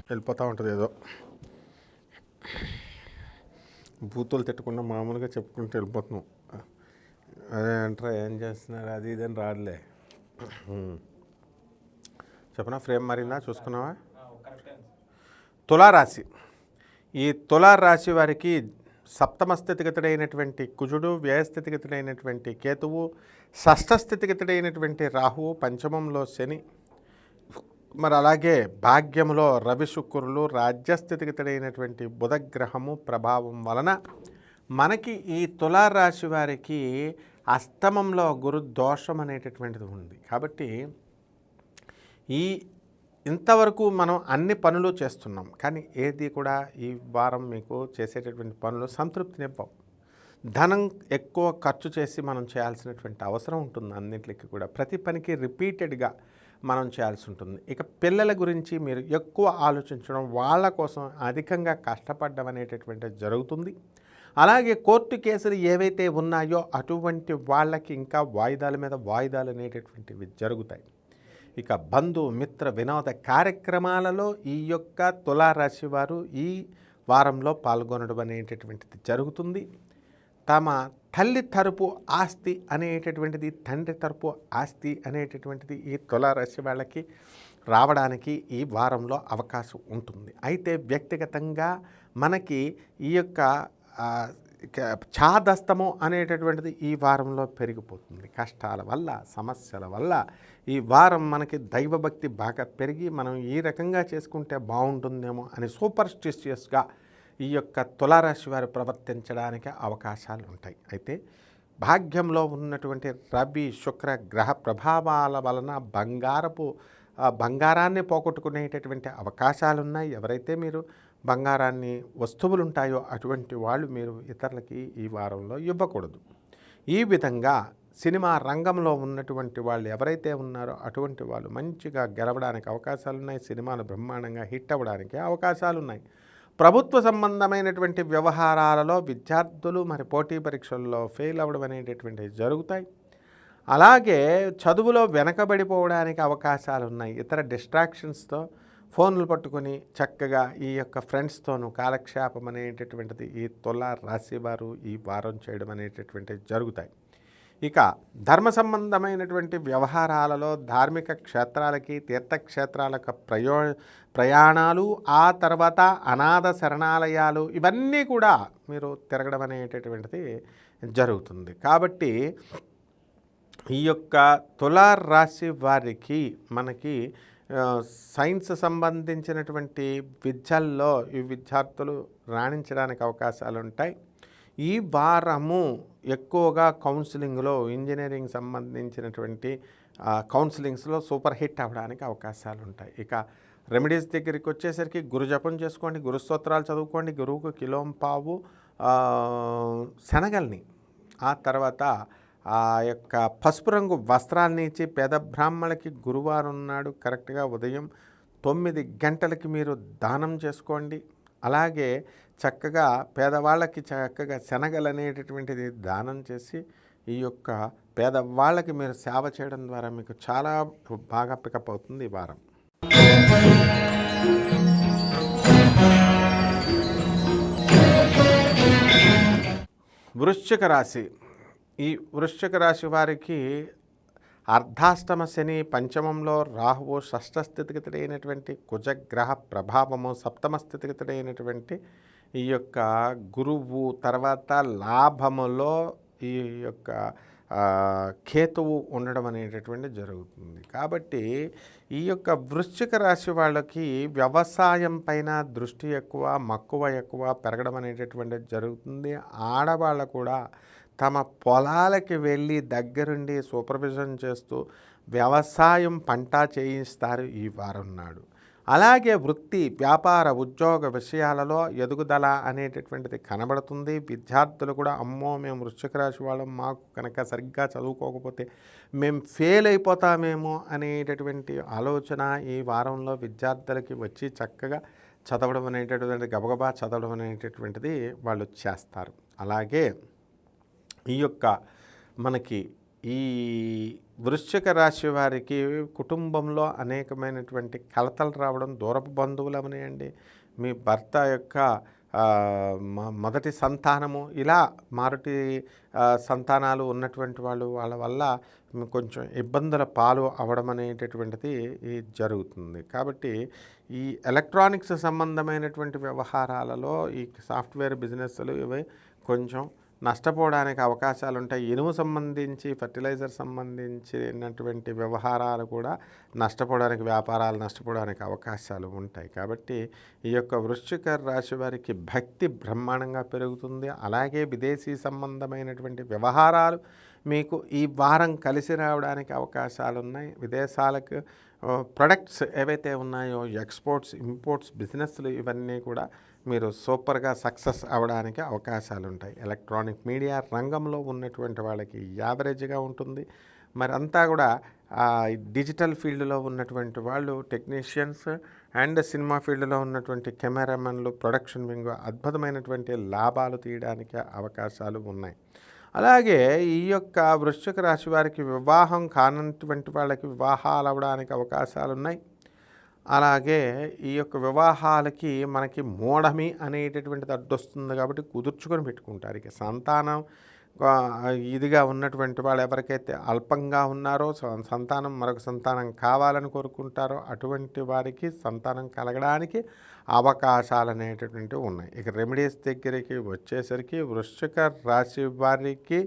వెళ్ళిపోతూ ఉంటుంది ఏదో బూతులు తిట్టకుండా మామూలుగా చెప్పుకుంటూ వెళ్ళిపోతున్నాం. అదే అంటారా ఏం చేస్తున్నారు అది ఇదని రాదులే. చెప్పనా, ఫ్రేమ్ మారిందా చూసుకున్నావా? తులారాశి. ఈ తులారాశి వారికి సప్తమ స్థితిగతుడైనటువంటి కుజుడు, వ్యయస్థితిగతుడైనటువంటి కేతువు, షష్ఠ స్థితిగతుడైనటువంటి రాహువు, పంచమంలో శని, మరి అలాగే భాగ్యములో రవి, శుక్రులు, రాజ్యస్థితిగతుడైనటువంటి బుధగ్రహము ప్రభావం వలన మనకి ఈ తులారాశి వారికి అష్టమంలో గురు దోషం అనేటటువంటిది ఉంది. కాబట్టి ఈ ఇంతవరకు మనం అన్ని పనులు చేస్తున్నాం, కానీ ఏది కూడా ఈ వారం మీకు చేసేటటువంటి పనులు సంతృప్తినివ్వవు. ధనం ఎక్కువ ఖర్చు చేసి మనం చేయాల్సినటువంటి అవసరం ఉంటుంది. అన్నింటికి కూడా ప్రతి పనికి రిపీటెడ్గా మనం చేయాల్సి ఉంటుంది. ఇక పిల్లల గురించి మీరు ఎక్కువ ఆలోచించడం, వాళ్ళ కోసం అధికంగా కష్టపడడం అనేటటువంటిది జరుగుతుంది. అలాగే కోర్టు కేసులు ఏవైతే ఉన్నాయో అటువంటి వాళ్ళకి ఇంకా వాయిదాల మీద వాయిదాలు అనేటటువంటివి జరుగుతాయి. ఇక బంధు మిత్ర వినోద కార్యక్రమాలలో ఈ యొక్క తులారాశి వారు ఈ వారంలో పాల్గొనడం అనేటటువంటిది జరుగుతుంది. తమ తల్లి తరపు ఆస్తి అనేటటువంటిది, తండ్రి తరపు ఆస్తి అనేటటువంటిది ఈ తులారాశి వాళ్ళకి రావడానికి ఈ వారంలో అవకాశం ఉంటుంది. అయితే వ్యక్తిగతంగా మనకి ఈ యొక్క ఛాదస్తము అనేటటువంటిది ఈ వారంలో పెరిగిపోతుంది. కష్టాల వల్ల, సమస్యల వల్ల ఈ వారం మనకి దైవభక్తి బాగా పెరిగి మనం ఈ రకంగా చేసుకుంటే బాగుంటుందేమో అని సూపర్స్టిషియస్గా ఈ యొక్క తులారాశి వారు ప్రవర్తించడానికి అవకాశాలు ఉంటాయి. అయితే భాగ్యంలో ఉన్నటువంటి రవి శుక్ర గ్రహ ప్రభావాల వలన బంగారాన్ని పోగొట్టుకునేటటువంటి అవకాశాలు ఉన్నాయి. ఎవరైతే మీరు బంగారాన్ని వస్తువులు ఉంటాయో అటువంటి వాళ్ళు మీరు ఇతరులకి ఈ వారంలో ఇవ్వకూడదు. ఈ విధంగా సినిమా రంగంలో ఉన్నటువంటి వాళ్ళు ఎవరైతే ఉన్నారో అటువంటి వాళ్ళు మంచిగా గెలవడానికి అవకాశాలు ఉన్నాయి. సినిమాలు బ్రహ్మాండంగా హిట్ అవ్వడానికి అవకాశాలు ఉన్నాయి. ప్రభుత్వ సంబంధమైనటువంటి వ్యవహారాలలో విద్యార్థులు మరి పోటీ పరీక్షల్లో ఫెయిల్ అవ్వడం అనేటటువంటివి జరుగుతాయి. అలాగే చదువులో వెనకబడిపోవడానికి అవకాశాలు ఉన్నాయి. ఇతర డిస్ట్రాక్షన్స్తో ఫోన్లు పట్టుకొని చక్కగా ఈ యొక్క ఫ్రెండ్స్తోనూ కాలక్షేపం అనేటటువంటిది ఈ తులా రాశి వారు ఈ వారం చేయడం అనేటటువంటివి జరుగుతాయి. ఇక ధర్మ సంబంధమైనటువంటి వ్యవహారాలలో ధార్మిక క్షేత్రాలకి, తీర్థక్షేత్రాలకు ప్రయాణాలు, ఆ తర్వాత అనాథ శరణాలయాలు ఇవన్నీ కూడా మీరు తిరగడం అనేటటువంటిది జరుగుతుంది. కాబట్టి ఈ యొక్క తులా రాశి వారికి మనకి సైన్స్ సంబంధించినటువంటి విద్యల్లో ఈ విద్యార్థులు రాణించడానికి అవకాశాలు ఉంటాయి. ఈ వారము ఎక్కువగా కౌన్సిలింగ్లో, ఇంజనీరింగ్ సంబంధించినటువంటి కౌన్సిలింగ్స్లో సూపర్ హిట్ అవ్వడానికి అవకాశాలు ఉంటాయి. ఇక రెమెడీస్ దగ్గరికి వచ్చేసరికి గురు జపం చేసుకోండి, గురు స్తోత్రాలు చదువుకోండి, గురువుకు కిలోంపావు శనగల్ని, ఆ తర్వాత ఆ యొక్క పసుపు రంగు వస్త్రాలని ఇచ్చి పేద బ్రాహ్మణులకి గురువారం నాడు కరెక్ట్గా ఉదయం 9 గంటలకి మీరు దానం చేసుకోండి. అలాగే చక్కగా పేదవాళ్ళకి చక్కగా శనగలు అనేటటువంటిది దానం చేసి ఈ యొక్క పేదవాళ్ళకి మీరు సేవ చేయడం ద్వారా మీకు చాలా బాగా పికప్ అవుతుంది ఈ వారం. వృశ్చిక రాశి. ఈ వృశ్చిక రాశి వారికి అర్ధాష్టమ శని, పంచమంలో రాహువు, షష్ఠ స్థితిగతుడైనటువంటి కుజగ్రహ ప్రభావము, సప్తమ స్థితిగతుడైనటువంటి ఈ యొక్క గురువు, తర్వాత లాభములో ఈ యొక్క కేతువు ఉండడం అనేటటువంటి జరుగుతుంది. కాబట్టి ఈ యొక్క వృశ్చిక రాశి వాళ్ళకి వ్యవసాయం పైన దృష్టి ఎక్కువ, మక్కువ ఎక్కువ పెరగడం అనేటటువంటిది జరుగుతుంది. ఆడవాళ్ళు కూడా తమ పొలాలకి వెళ్ళి దగ్గరుండి సూపర్విజన్ చేస్తూ వ్యవసాయం పంట చేయిస్తారు ఈ వారం నాడు. అలాగే వృత్తి, వ్యాపార, ఉద్యోగ విషయాలలో ఎదుగుదల అనేటటువంటిది కనబడుతుంది. విద్యార్థులు కూడా అమ్మో మేము వృశ్చిక రాశి వాళ్ళం, మాకు కనుక సరిగ్గా చదువుకోకపోతే మేము ఫెయిల్ అయిపోతామేమో అనేటటువంటి ఆలోచన ఈ వారంలో విద్యార్థులకి వచ్చి చక్కగా చదవడం అనేటటువంటి, గబగబా చదవడం అనేటటువంటిది వాళ్ళు చేస్తారు. అలాగే ఈ యొక్క మనకి ఈ వృశ్చిక రాశి వారికి కుటుంబంలో అనేకమైనటువంటి కలతలు రావడం, దూరపు బంధువులు అవనియండి, మీ భర్త యొక్క మొదటి సంతానము, ఇలా మారుటి సంతానాలు ఉన్నటువంటి వాళ్ళ వల్ల కొంచెం ఇబ్బందుల పాలు అవ్వడం అనేటటువంటిది జరుగుతుంది. కాబట్టి ఈ ఎలక్ట్రానిక్స్ సంబంధమైనటువంటి వ్యవహారాలలో ఈ సాఫ్ట్వేర్ బిజినెస్లు ఇవి కొంచెం నష్టపోవడానికి అవకాశాలు ఉంటాయి. ఇనుము సంబంధించి, ఫర్టిలైజర్ సంబంధించినటువంటి వ్యవహారాలు కూడా నష్టపోవడానికి, వ్యాపారాలు నష్టపోవడానికి అవకాశాలు ఉంటాయి. కాబట్టి ఈ యొక్క వృశ్చిక రాశి వారికి భక్తి బ్రహ్మాండంగా పెరుగుతుంది. అలాగే విదేశీ సంబంధమైనటువంటి వ్యవహారాలు మీకు ఈ వారం కలిసి రావడానికి అవకాశాలు ఉన్నాయి. విదేశాలకు ప్రొడక్ట్స్ ఏవైతే ఉన్నాయో ఎక్స్‌పోర్ట్స్, ఇంపోర్ట్స్ బిజినెస్‌లు ఇవన్నీ కూడా మీరు సూపర్‌గా సక్సెస్ అవ్వడానికి అవకాశాలుంటాయి. ఎలక్ట్రానిక్ మీడియా రంగంలో ఉన్నటువంటి వాళ్ళకి యావరేజ్‌గా ఉంటుంది. మరి అంతా కూడా డిజిటల్ ఫీల్డ్‌లో ఉన్నటువంటి వాళ్ళు టెక్నీషియన్స్ అండ్ సినిమా ఫీల్డ్‌లో ఉన్నటువంటి కెమెరామెన్‌లు, ప్రొడక్షన్ వింగ్ అద్భుతమైనటువంటి లాభాలు తీయడానికి అవకాశాలు ఉన్నాయి. అలాగే ఈ యొక్క వృశ్చిక రాశి వారికి వివాహం కానటువంటి వాళ్ళకి వివాహాలు అవ్వడానికి అవకాశాలున్నాయి. అలాగే ఈ యొక్క వివాహాలకి మనకి మూఢమి అనేటటువంటిది అడ్డొస్తుంది కాబట్టి కుదుర్చుకొని పెట్టుకుంటారు. ఇక సంతానం ఇదిగా ఉన్నటువంటి వాళ్ళు ఎవరికైతే అల్పంగా ఉన్నారో సంతానం మరొక సంతానం కావాలని కోరుకుంటారో అటువంటి వారికి సంతానం కలగడానికి అవకాశాలు అనేటటువంటివి ఉన్నాయి. ఇక రెమెడీస్ దగ్గరికి వచ్చేసరికి వృశ్చిక రాశి వారికి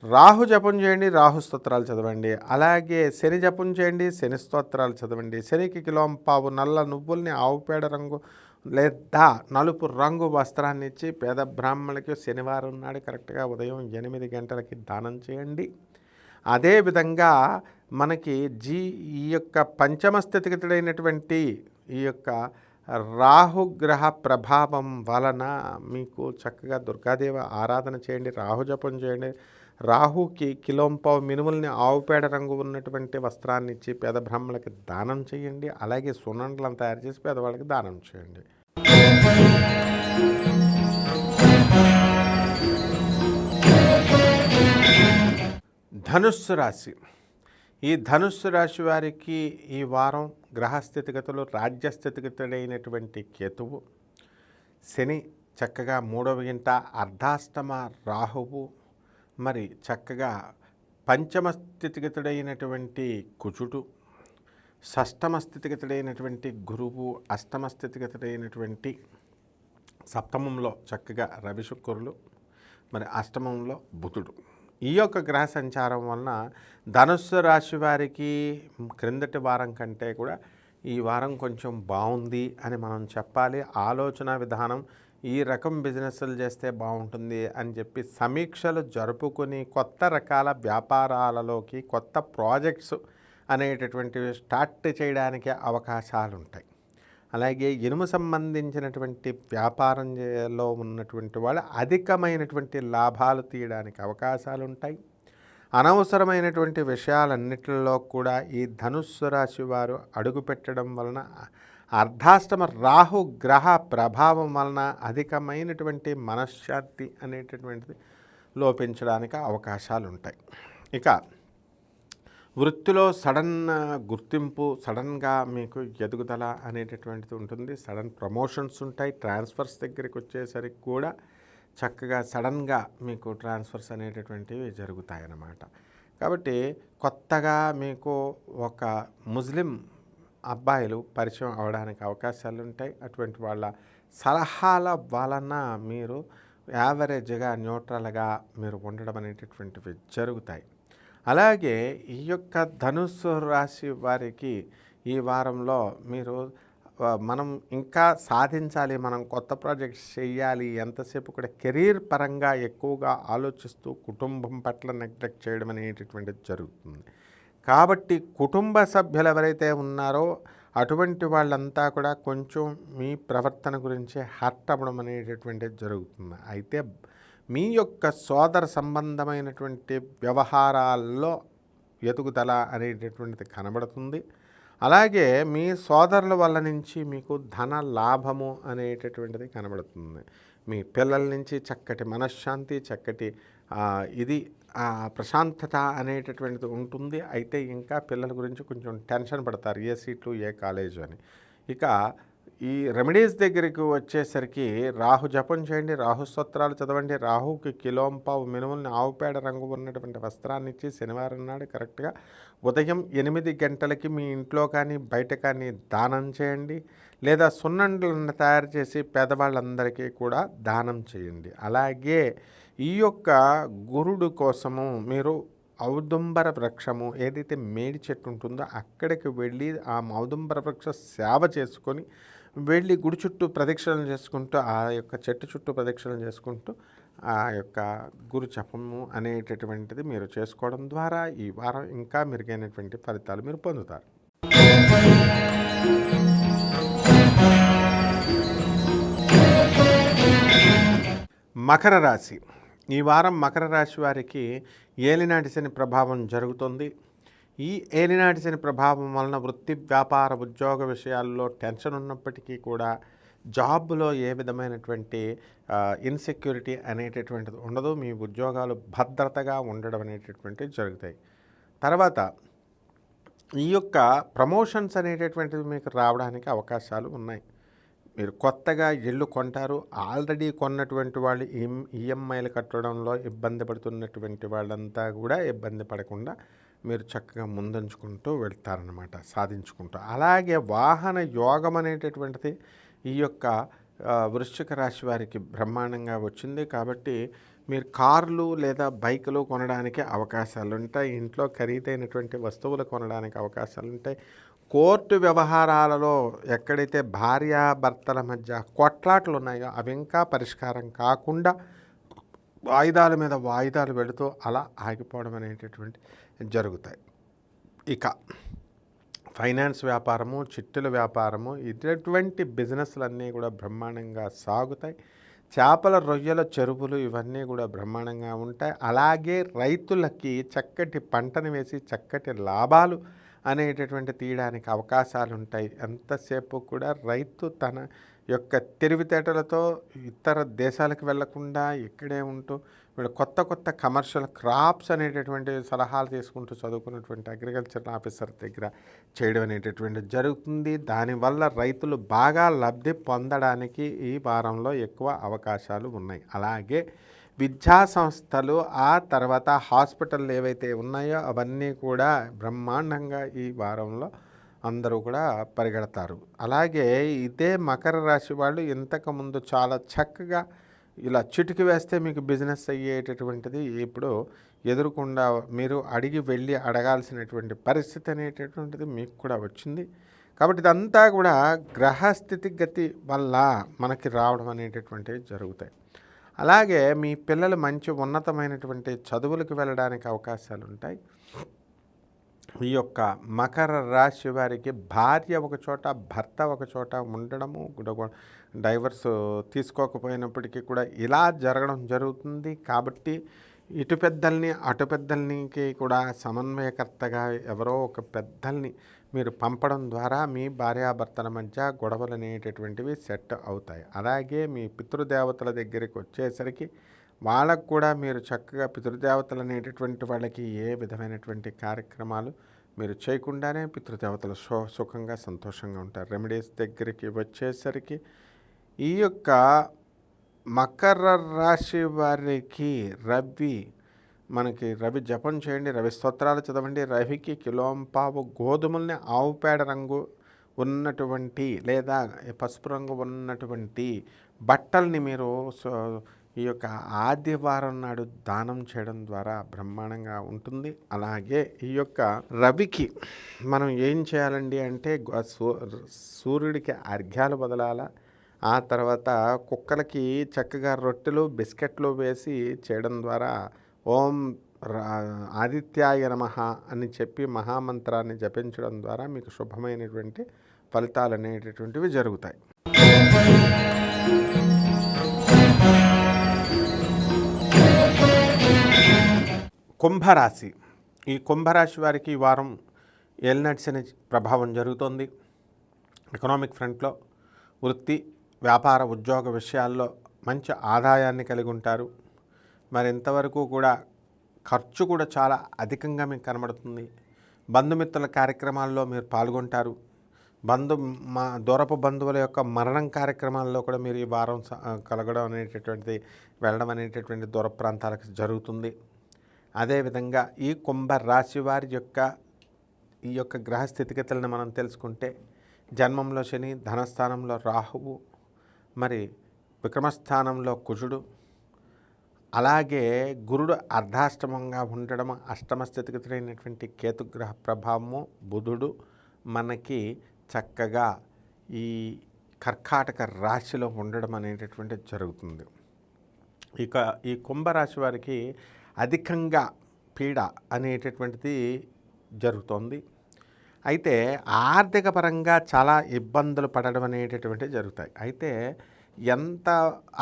రాహు జపం చేయండి, రాహు స్తోత్రాలు చదవండి. అలాగే శని జపం చేయండి, శని స్తోత్రాలు చదవండి. శనికి కిలోంపావు నల్ల నువ్వుల్ని ఆవు పేడ రంగు లేదా నలుపు రంగు వస్త్రాన్ని ఇచ్చి పేద బ్రాహ్మణులకి శనివారం నాడు కరెక్ట్గా ఉదయం 8 గంటలకి దానం చేయండి. అదేవిధంగా మనకి ఈ యొక్క పంచమ స్థితిగతుడైనటువంటి ఈ యొక్క రాహుగ్రహ ప్రభావం వలన మీకు చక్కగా దుర్గాదేవి ఆరాధన చేయండి, రాహు జపం చేయండి. రాహుకి కిలోంపావు మినుముల్ని ఆవు పేడ రంగు ఉన్నటువంటి వస్త్రాన్ని ఇచ్చి పేద బ్రాహ్మణులకి దానం చేయండి. అలాగే సున్నుండలను తయారు చేసి పేదవాళ్ళకి దానం చేయండి. ధనుస్సు రాశి. ఈ ధనుస్సు రాశి వారికి ఈ వారం గ్రహస్థితిగతులు రాజ్యస్థితిగతుడైనటువంటి కేతువు, శని చక్కగా 3వ ఇంట, అర్ధాష్టమ రాహువు, మరి చక్కగా పంచమ స్థితిగతుడైనటువంటి కుజుడు, షష్టమ స్థితిగతుడైనటువంటి గురువు, అష్టమ స్థితిగతుడైనటువంటి సప్తమంలో చక్కగా రవి శుక్రులు, మరి అష్టమంలో బుధుడు. ఈ యొక్క గ్రహ సంచారం వలన ధనుస్సు రాశి వారికి క్రిందటి వారం కంటే కూడా ఈ వారం కొంచెం బాగుంది అని మనం చెప్పాలి. ఆలోచన విధానం ఈ రకం బిజినెస్లు చేస్తే బాగుంటుంది అని చెప్పి సమీక్షలు జరుపుకొని కొత్త రకాల వ్యాపారాలలోకి కొత్త ప్రాజెక్ట్స్ అనేటటువంటివి స్టార్ట్ చేయడానికి అవకాశాలు ఉంటాయి. అలాగే ఇనుము సంబంధించినటువంటి వ్యాపారంలో ఉన్నటువంటి వాళ్ళు అధికమైనటువంటి లాభాలు తీయడానికి అవకాశాలు ఉంటాయి. అనవసరమైనటువంటి విషయాలన్నిటిలో కూడా ఈ ధనుస్సు రాశి వారు అడుగుపెట్టడం వలన అర్ధాష్టమ రాహు గ్రహ ప్రభావం వలన అధికమైనటువంటి మనశ్శాంతి అనేటటువంటిది లోపించడానికి అవకాశాలు ఉంటాయి. ఇక వృత్తిలో సడన్ గుర్తింపు, సడన్గా మీకు ఎదుగుదల అనేటటువంటిది ఉంటుంది. సడన్ ప్రమోషన్స్ ఉంటాయి. ట్రాన్స్ఫర్స్ దగ్గరికి వచ్చేసరికి కూడా చక్కగా సడన్గా మీకు ట్రాన్స్ఫర్స్ అనేటటువంటివి జరుగుతాయన్నమాట. కాబట్టి కొత్తగా మీకు ఒక ముస్లిం అబ్బాయిలు పరిచయం అవడానికి అవకాశాలు ఉంటాయి. అటువంటి వాళ్ళ సలహాల వలన మీరు యావరేజ్గా న్యూట్రల్గా మీరు ఉండడం అనేటటువంటివి జరుగుతాయి. అలాగే ఈ యొక్క ధనుస్సు రాశి వారికి ఈ వారంలో మీరు మనం ఇంకా సాధించాలి, మనం కొత్త ప్రాజెక్ట్స్ చేయాలి, ఎంతసేపు కూడా కెరీర్ పరంగా ఎక్కువగా ఆలోచిస్తూ కుటుంబం పట్ల నెగ్లెక్ట్ చేయడం అనేటటువంటిది జరుగుతుంది. కాబట్టి కుటుంబ సభ్యులు ఎవరైతే ఉన్నారో అటువంటి వాళ్ళంతా కూడా కొంచెం మీ ప్రవర్తన గురించి హర్ట్ అవ్వడం అనేటటువంటిది జరుగుతుంది. అయితే మీ యొక్క సోదర సంబంధమైనటువంటి వ్యవహారాల్లో ఎదుగుదల అనేటటువంటిది కనబడుతుంది. అలాగే మీ సోదరుల వల్ల నుంచి మీకు ధన లాభము అనేటటువంటిది కనబడుతుంది. మీ పిల్లల నుంచి చక్కటి మనశ్శాంతి, చక్కటి ప్రశాంతత అనేటటువంటిది ఉంటుంది. అయితే ఇంకా పిల్లల గురించి కొంచెం టెన్షన్ పడతారు, ఏ సీట్లు ఏ కాలేజు అని. ఇక ఈ రెమెడీస్ దగ్గరికి వచ్చేసరికి రాహు జపం చేయండి, రాహు స్తోత్రాలు చదవండి. రాహుకి కిలోంపావు మినుముల్ని ఆవు పేడ రంగు ఉన్నటువంటి వస్త్రాన్ని ఇచ్చి శనివారం నాడు కరెక్ట్గా ఉదయం 8 గంటలకి మీ ఇంట్లో కానీ బయట కానీ దానం చేయండి. లేదా సున్నుండలను తయారు చేసి పేదవాళ్ళందరికీ కూడా దానం చేయండి. అలాగే ఈ యొక్క గురుడు కోసము మీరు ఔదుంబర వృక్షము ఏదైతే మేడి చెట్టు ఉంటుందో అక్కడికి వెళ్ళి ఆ ఔదుంబర వృక్ష సేవ చేసుకొని వెళ్ళి గుడి చుట్టూ ప్రదక్షిణలు చేసుకుంటూ ఆ యొక్క చెట్టు చుట్టూ ప్రదక్షిణలు చేసుకుంటూ ఆ యొక్క గురు జపము అనేటటువంటిది మీరు చేసుకోవడం ద్వారా ఈ వారం ఇంకా మెరుగైనటువంటి ఫలితాలు మీరు పొందుతారు. మకర రాశి. ఈ వారం మకర రాశి వారికి ఏలినాటి శని ప్రభావం జరుగుతుంది. ఈ ఏలినాటి శని ప్రభావం వలన వృత్తి, వ్యాపార, ఉద్యోగ విషయాల్లో టెన్షన్ ఉన్నప్పటికీ కూడా జాబ్లో ఏ విధమైనటువంటి ఇన్సెక్యూరిటీ అనేటటువంటిది ఉండదు. మీ ఉద్యోగాలు భద్రతగా ఉండడం అనేటటువంటివి జరుగుతాయి. తర్వాత ఈ యొక్క ప్రమోషన్స్ అనేటటువంటివి మీకు రావడానికి అవకాశాలు ఉన్నాయి. మీరు కొత్తగా ఇల్లు కొంటారు. ఆల్రెడీ కొన్నటువంటి వాళ్ళు ఈఎంఐలు కట్టడంలో ఇబ్బంది పడుతున్నటువంటి వాళ్ళంతా కూడా ఇబ్బంది పడకుండా మీరు చక్కగా ముందంచుకుంటూ వెళ్తారనమాట, సాధించుకుంటూ. అలాగే వాహన యోగం అనేటటువంటిది ఈ యొక్క వృశ్చిక రాశి వారికి బ్రహ్మాండంగా వచ్చింది. కాబట్టి మీరు కార్లు లేదా బైకులు కొనడానికి అవకాశాలు ఉంటాయి. ఇంట్లో ఖరీదైనటువంటి వస్తువులు కొనడానికి అవకాశాలు ఉంటాయి. కోర్టు వ్యవహారాలలో ఎక్కడైతే భార్యాభర్తల మధ్య కొట్లాట్లు ఉన్నాయో అవి ఇంకా పరిష్కారం కాకుండా వాయిదాల మీద వాయిదాలు పెడుతూ అలా ఆగిపోవడం అనేటటువంటి జరుగుతాయి. ఇక ఫైనాన్స్ వ్యాపారము, చిట్టుల వ్యాపారము, ఇటువంటి బిజినెస్లన్నీ కూడా బ్రహ్మాండంగా సాగుతాయి. చేపల, రొయ్యల చెరువులు ఇవన్నీ కూడా బ్రహ్మాండంగా ఉంటాయి. అలాగే రైతులకి చక్కటి పంటను వేసి చక్కటి లాభాలు అనేటటువంటి తీయడానికి అవకాశాలు ఉంటాయి. ఎంతసేపు కూడా రైతు తన యొక్క తెలివితేటలతో ఇతర దేశాలకు వెళ్లకుండా ఇక్కడే ఉంటూ వీళ్ళు కొత్త కొత్త కమర్షియల్ క్రాప్స్ అనేటటువంటి సలహాలు తీసుకుంటూ చదువుకున్నటువంటి అగ్రికల్చర్ ఆఫీసర్ దగ్గర చేయడం అనేటటువంటి జరుగుతుంది. దానివల్ల రైతులు బాగా లబ్ధి పొందడానికి ఈ వారంలో ఎక్కువ అవకాశాలు ఉన్నాయి. అలాగే విద్యా సంస్థలు, ఆ తర్వాత హాస్పిటల్ ఏవైతే ఉన్నాయో అవన్నీ కూడా బ్రహ్మాండంగా ఈ వారంలో అందరూ కూడా పరిగెడతారు. అలాగే ఇదే మకర రాశి వాళ్ళు ఇంతకుముందు చాలా చక్కగా ఇలా చిటికి వేస్తే మీకు బిజినెస్ అయ్యేటటువంటిది ఇప్పుడు ఎదురుకుండా మీరు అడిగి వెళ్ళి అడగాల్సినటువంటి పరిస్థితి అనేటటువంటిది మీకు కూడా వచ్చింది. కాబట్టి ఇదంతా కూడా గ్రహస్థితి గతి వల్ల మనకి రావడం అనేటటువంటివి జరుగుతాయి. అలాగే మీ పిల్లలు మంచి ఉన్నతమైనటువంటి చదువులకు వెళ్ళడానికి అవకాశాలు ఉంటాయి. ఈ యొక్క మకర రాశి వారికి భార్య ఒక చోట, భర్త ఒక చోట ఉండడము, డైవర్స్ తీసుకోకపోయినప్పటికీ కూడా ఇలా జరగడం జరుగుతుంది. కాబట్టి ఇటు పెద్దల్ని అటు పెద్దల్నికి కూడా సమన్వయకర్తగా ఎవరో ఒక పెద్దల్ని మీరు పంపడం ద్వారా మీ భార్యాభర్తల మధ్య గొడవలు అనేటటువంటివి సెట్ అవుతాయి. అలాగే మీ పితృదేవతల దగ్గరికి వచ్చేసరికి వాళ్ళకు కూడా మీరు చక్కగా పితృదేవతలు అనేటటువంటి వాళ్ళకి ఏ విధమైనటువంటి కార్యక్రమాలు మీరు చేయకుండానే పితృదేవతలు సుఖంగా సంతోషంగా ఉంటారు. రెమెడీస్ దగ్గరికి వచ్చేసరికి ఈ యొక్క మకర రాశి వారికి రవి జపం చేయండి, రవి స్తోత్రాలు చదవండి. రవికి కిలోంపావు గోధుమల్ని ఆవు పేడ రంగు ఉన్నటువంటి లేదా పసుపు రంగు ఉన్నటువంటి బట్టల్ని మీరు ఈ యొక్క ఆదివారం నాడు దానం చేయడం ద్వారా బ్రహ్మాండంగా ఉంటుంది. అలాగే ఈ యొక్క రవికి మనం ఏం చేయాలండి అంటే సూర్యుడికి అర్ఘ్యాలు బదలాల, ఆ తర్వాత కుక్కలకి చక్కగా రొట్టెలు, బిస్కెట్లు వేసి చేయడం ద్వారా ఓం ఆదిత్యాయ నమః అని చెప్పి మహామంత్రాన్ని జపించడం ద్వారా మీకు శుభమైనటువంటి ఫలితాలు అనేటటువంటివి జరుగుతాయి. కుంభరాశి. ఈ కుంభరాశి వారికి ఈ వారం ఏలినాటి శని ప్రభావం జరుగుతోంది. ఎకనామిక్ ఫ్రంట్లో వృత్తి, వ్యాపార, ఉద్యోగ విషయాల్లో మంచి ఆదాయాన్ని కలిగి ఉంటారు. మరి ఇంతవరకు కూడా ఖర్చు కూడా చాలా అధికంగా మీకు కనబడుతుంది. బంధుమిత్రుల కార్యక్రమాల్లో మీరు పాల్గొంటారు. దూరపు బంధువుల యొక్క మరణం కార్యక్రమాల్లో కూడా మీరు ఈ వారం కలగడం అనేటటువంటిది, వెళ్ళడం అనేటటువంటి దూర ప్రాంతాలకు జరుగుతుంది. అదేవిధంగా ఈ కుంభరాశి వారి ఈ యొక్క గ్రహ స్థితిగతులను మనం తెలుసుకుంటే జన్మంలో శని, ధనస్థానంలో రాహువు, మరి విక్రమస్థానంలో కుజుడు, అలాగే గురుడు అర్ధాష్టమంగా ఉండడం, అష్టమ స్థితిగతులైనటువంటి కేతుగ్రహ ప్రభావము, బుధుడు మనకి చక్కగా ఈ కర్కాటక రాశిలో ఉండడం అనేటటువంటి జరుగుతుంది. ఇక ఈ కుంభరాశి వారికి అధికంగా పీడ అనేటటువంటిది జరుగుతోంది. అయితే ఆర్థిక పరంగా చాలా ఇబ్బందులు పడడం అనేటటువంటివి జరుగుతాయి. అయితే ఎంత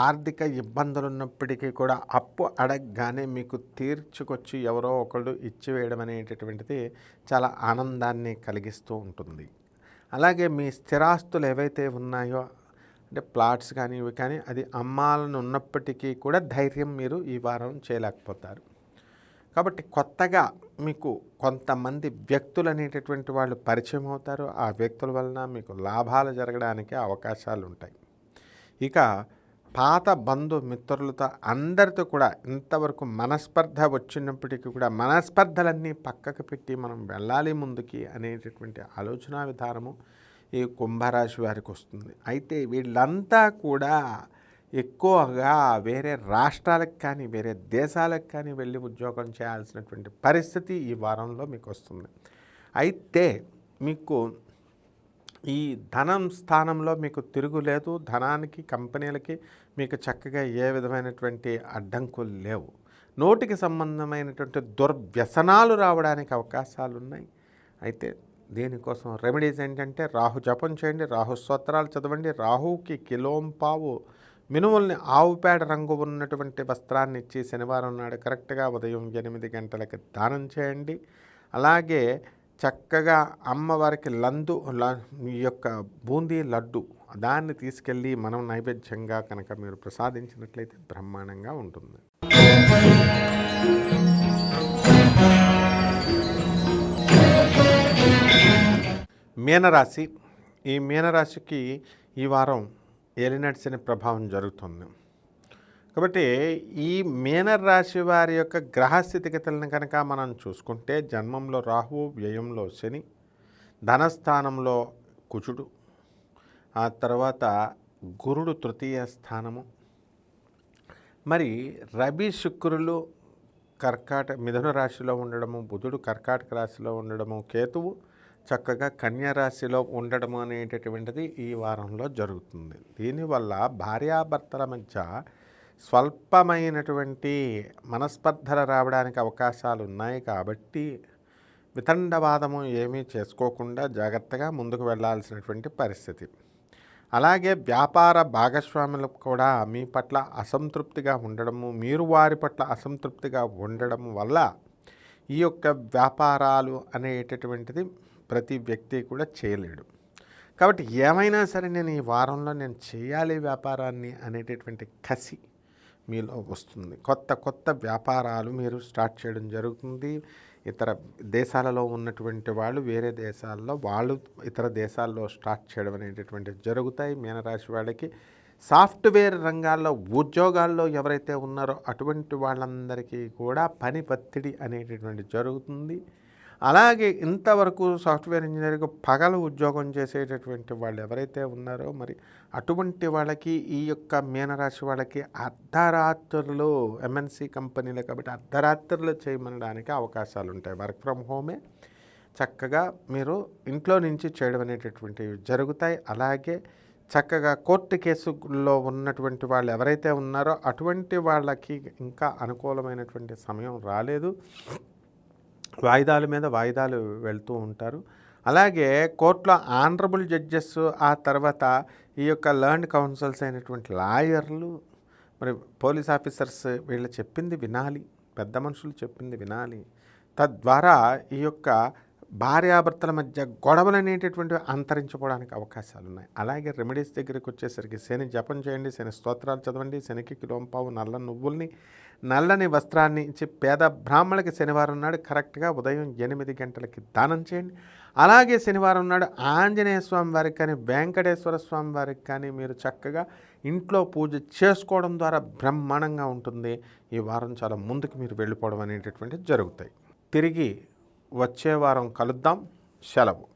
ఆర్థిక ఇబ్బందులు ఉన్నప్పటికీ కూడా అప్పు అడగగానే మీకు తీర్చుకొచ్చి ఎవరో ఒకళ్ళు ఇచ్చివేయడం అనేటటువంటిది చాలా ఆనందాన్ని కలిగిస్తూ ఉంటుంది. అలాగే మీ స్థిరాస్తులు ఏవైతే ఉన్నాయో అంటే ప్లాట్స్ కానీ ఇవి కానీ అది అమ్మాలని ఉన్నప్పటికీ కూడా ధైర్యం మీరు ఈ వారం చేయలేకపోతారు. కాబట్టి కొత్తగా మీకు కొంతమంది వ్యక్తులు అనేటటువంటి వాళ్ళు పరిచయం అవుతారు. ఆ వ్యక్తుల వలన మీకు లాభాలు జరగడానికి అవకాశాలు ఉంటాయి. ఇక పాత బంధు మిత్రులతో అందరితో కూడా ఇంతవరకు మనస్పర్ధ వచ్చినప్పటికీ కూడా మనస్పర్ధలన్నీ పక్కకు పెట్టి మనం వెళ్ళాలి ముందుకి అనేటటువంటి ఆలోచన విధానము ఈ కుంభరాశి వారికి వస్తుంది. అయితే వీళ్ళంతా కూడా ఎక్కువగా వేరే రాష్ట్రాలకు కానీ వేరే దేశాలకు కానీ వెళ్ళి ఉద్యోగం చేయాల్సినటువంటి పరిస్థితి ఈ వారంలో మీకు వస్తుంది. అయితే మీకు ఈ ధనం స్థానంలో మీకు తిరుగులేదు. ధనానికి కంపెనీలకి మీకు చక్కగా ఏ విధమైనటువంటి అడ్డంకులు లేవు. నోటికి సంబంధమైనటువంటి దుర్వ్యసనాలు రావడానికి అవకాశాలు ఉన్నాయి. అయితే దీనికోసం రెమెడీస్ ఏంటంటే రాహు జపం చేయండి, రాహు స్తోత్రాలు చదవండి, రాహుకి కిలోంపావు మినుముల్ని ఆవు పేడ రంగు ఉన్నటువంటి వస్త్రాన్ని ఇచ్చి శనివారం నాడు కరెక్ట్గా ఉదయం 8 గంటలకి దానం చేయండి. అలాగే చక్కగా అమ్మవారికి ఈ యొక్క బూందీ లడ్డు దాన్ని తీసుకెళ్ళి మనం నైవేద్యంగా కనుక మీరు ప్రసాదించినట్లయితే బ్రహ్మాండంగా ఉంటుంది. మీనరాశి. ఈ మీనరాశికి ఈ వారం ఏలినాటి శని ప్రభావం జరుగుతుంది. కాబట్టి ఈ మీనరాశి వారి యొక్క గ్రహ స్థితిగతులను కనుక మనం చూసుకుంటే జన్మంలో రాహువు, వ్యయంలో శని, ధనస్థానంలో కుజుడు, ఆ తర్వాత గురుడు తృతీయ స్థానము, మరి రవి శుక్రులు మిథున రాశిలో ఉండడము, బుధుడు కర్కాటక రాశిలో ఉండడము, కేతువు చక్కగా కన్యా రాశిలో ఉండడము అనేటటువంటిది ఈ వారంలో జరుగుతుంది. దీనివల్ల భార్యాభర్తల మధ్య స్వల్పమైనటువంటి మనస్పర్ధలు రావడానికి అవకాశాలు ఉన్నాయి. కాబట్టి వితండవాదము ఏమీ చేసుకోకుండా జాగ్రత్తగా ముందుకు వెళ్ళాల్సినటువంటి పరిస్థితి. అలాగే వ్యాపార భాగస్వాములకు కూడా మీ పట్ల అసంతృప్తిగా ఉండడము, మీరు వారి పట్ల అసంతృప్తిగా ఉండడం వల్ల ఈ యొక్క వ్యాపారాలు అనేటటువంటిది ప్రతి వ్యక్తి కూడా చేయలేడు. కాబట్టి ఏమైనా సరే నేను ఈ వారంలో నేను చేయాలి వ్యాపారాన్ని అనేటటువంటి కసి మీలో వస్తుంది. కొత్త వ్యాపారాలు మీరు స్టార్ట్ చేయడం జరుగుతుంది. ఇతర దేశాలలో ఉన్నటువంటి వాళ్ళు వేరే దేశాల్లో, వాళ్ళు ఇతర దేశాల్లో స్టార్ట్ చేయడం అనేటటువంటివి జరుగుతాయి. మీనరాశి వాళ్ళకి సాఫ్ట్వేర్ రంగాల్లో ఉద్యోగాల్లో ఎవరైతే ఉన్నారో అటువంటి వాళ్ళందరికీ కూడా పని ఒత్తిడి అనేటటువంటి జరుగుతుంది. అలాగే ఇంతవరకు సాఫ్ట్వేర్ ఇంజనీర్గా పగలు ఉద్యోగం చేసేటటువంటి వాళ్ళు ఎవరైతే ఉన్నారో మరి అటువంటి వాళ్ళకి ఈ యొక్క మీనరాశి వాళ్ళకి అర్ధరాత్రులు ఎంఎన్సి కంపెనీలు కాబట్టి అర్ధరాత్రులు చేయమనడానికి అవకాశాలు ఉంటాయి. వర్క్ ఫ్రమ్ హోమే చక్కగా మీరు ఇంట్లో నుంచి చేయడం అనేటటువంటివి జరుగుతాయి. అలాగే చక్కగా కోర్టు కేసుల్లో ఉన్నటువంటి వాళ్ళు ఎవరైతే ఉన్నారో అటువంటి వాళ్ళకి ఇంకా అనుకూలమైనటువంటి సమయం రాలేదు. వాయిదాల మీద వాయిదాలు వెళ్తూ ఉంటారు. అలాగే కోర్టులో ఆనరబుల్ జడ్జెస్, ఆ తర్వాత ఈ యొక్క లర్న్డ్ కౌన్సిల్స్ అయినటువంటి లాయర్లు, మరి పోలీస్ ఆఫీసర్స్ వీళ్ళు చెప్పింది వినాలి, పెద్ద మనుషులు చెప్పింది వినాలి. తద్వారా ఈ యొక్క భార్యాభర్తల మధ్య గొడవలు అనేటటువంటివి అంతరించిపోవడానికి అవకాశాలు ఉన్నాయి. అలాగే రెమెడీస్ దగ్గరికి వచ్చేసరికి శని జపం చేయండి, శని స్తోత్రాలు చదవండి, శనికి కిలోంపావు నల్ల నువ్వుల్ని నల్లని వస్త్రాన్ని ఇచ్చి పేద బ్రాహ్మణులకి శనివారం నాడు కరెక్ట్గా ఉదయం 8 గంటలకి దానం చేయండి. అలాగే శనివారం నాడు ఆంజనేయ స్వామి వారికి కానీ వెంకటేశ్వర స్వామి వారికి కానీ మీరు చక్కగా ఇంట్లో పూజ చేసుకోవడం ద్వారా బ్రహ్మాండంగా ఉంటుంది. ఈ వారం చాలా ముందుకు మీరు వెళ్ళిపోవడం అనేటటువంటివి జరుగుతాయి. తిరిగి వచ్చే వారం కలుద్దాం. సెలవు.